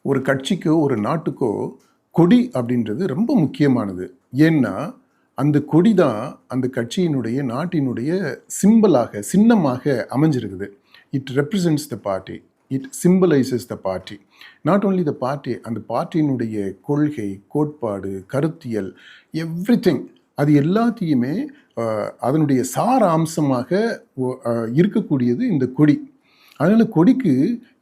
ஒரு கட்சிக்கோ ஒரு நாட்டுக்கோ கொடி அப்படின்றது ரொம்ப முக்கியமானது. ஏன்னா அந்த கொடி தான் அந்த கட்சியினுடைய நாட்டினுடைய சிம்பலாக சின்னமாக அமைஞ்சிருக்குது. It represents the party, it symbolises the party. Not only the party, அந்த பார்ட்டியினுடைய கொள்கை, கோட்பாடு, கருத்தியல், எவ்ரிதிங் அது எல்லாத்தையுமே அதனுடைய சார அம்சமாக இருக்கக்கூடியது இந்த கொடி. அதனால் கொடிக்கு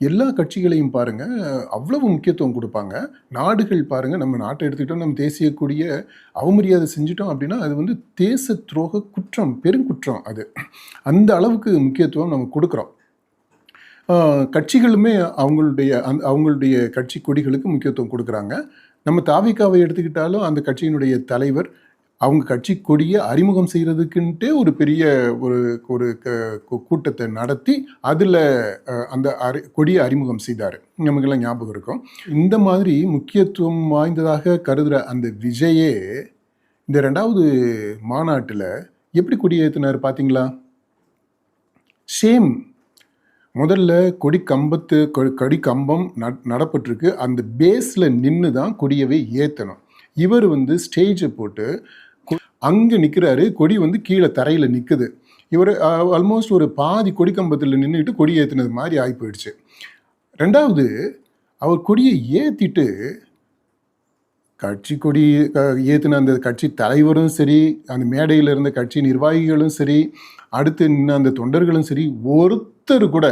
எல்லா கட்சிகளையும் பாருங்கள் அவ்வளவு முக்கியத்துவம் கொடுப்பாங்க. நாடுகள் பாருங்கள், நம்ம நாட்டை எடுத்துக்கிட்டோம், நம்ம தேசிய கொடியை அவமரியாதை செஞ்சிட்டோம் அப்படின்னா அது வந்து தேச துரோக குற்றம், பெருங்குற்றம். அது அந்த அளவுக்கு முக்கியத்துவம் நம்ம கொடுக்குறோம். கட்சிகளுமே அவங்களுடைய கட்சி கொடிகளுக்கு முக்கியத்துவம் கொடுக்குறாங்க. நம்ம தாவிகாவை எடுத்துக்கிட்டாலும் அந்த கட்சியினுடைய தலைவர் அவங்க கட்சி கொடியை அறிமுகம் செய்கிறதுக்குன்ட்டே ஒரு பெரிய ஒரு கூட்டத்தை நடத்தி அதில் அந்த கொடியை அறிமுகம் செய்தார். நமக்கெல்லாம் ஞாபகம் இருக்கும். இந்த மாதிரி முக்கியத்துவம் வாய்ந்ததாக கருதுகிற அந்த விஜயே இந்த 2வது மாநாட்டில் எப்படி கொடியேற்றினார் பார்த்தீங்களா? சேம். முதல்ல கொடி கம்பம் நடப்பட்டிருக்கு. அந்த பேஸில் நின்று தான் கொடியவே ஏற்றணும். இவர் வந்து ஸ்டேஜை போட்டு அங்கே நிற்கிறாரு, கொடி வந்து கீழே தரையில் நிற்குது. இவர் ஆல்மோஸ்ட் ஒரு பாதி கொடி கம்பத்தில் நின்றுட்டு கொடி ஏற்றினது மாதிரி ஆகி போயிடுச்சு. 2வது, அவர் கொடியை ஏற்றிட்டு கட்சி கொடி ஏற்றின அந்த கட்சி தலைவரும் சரி, அந்த மேடையில் இருந்த கட்சி நிர்வாகிகளும் சரி, அடுத்து நின்ன அந்த தொண்டர்களும் சரி, ஒருத்தர் கூட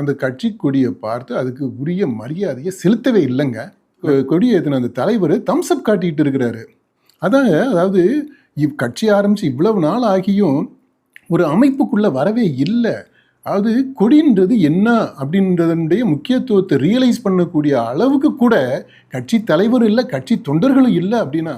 அந்த கட்சி கொடியை பார்த்து அதுக்கு உரிய மரியாதையை செலுத்தவே இல்லைங்க. கொடி ஏற்றின அந்த தலைவர் தம்ஸ்அப் காட்டிகிட்டு இருக்கிறாரு. அதாவது கட்சி ஆரம்பித்து இவ்வளவு நாள் ஆகியும் ஒரு அமைப்புக்குள்ளே வரவே இல்லை. அதாவது கொடின்றது என்ன அப்படின்றதனுடைய முக்கியத்துவத்தை ரியலைஸ் பண்ணக்கூடிய அளவுக்கு கூட கட்சி தலைவரும் இல்லை, கட்சி தொண்டர்களும் இல்லை அப்படின்னா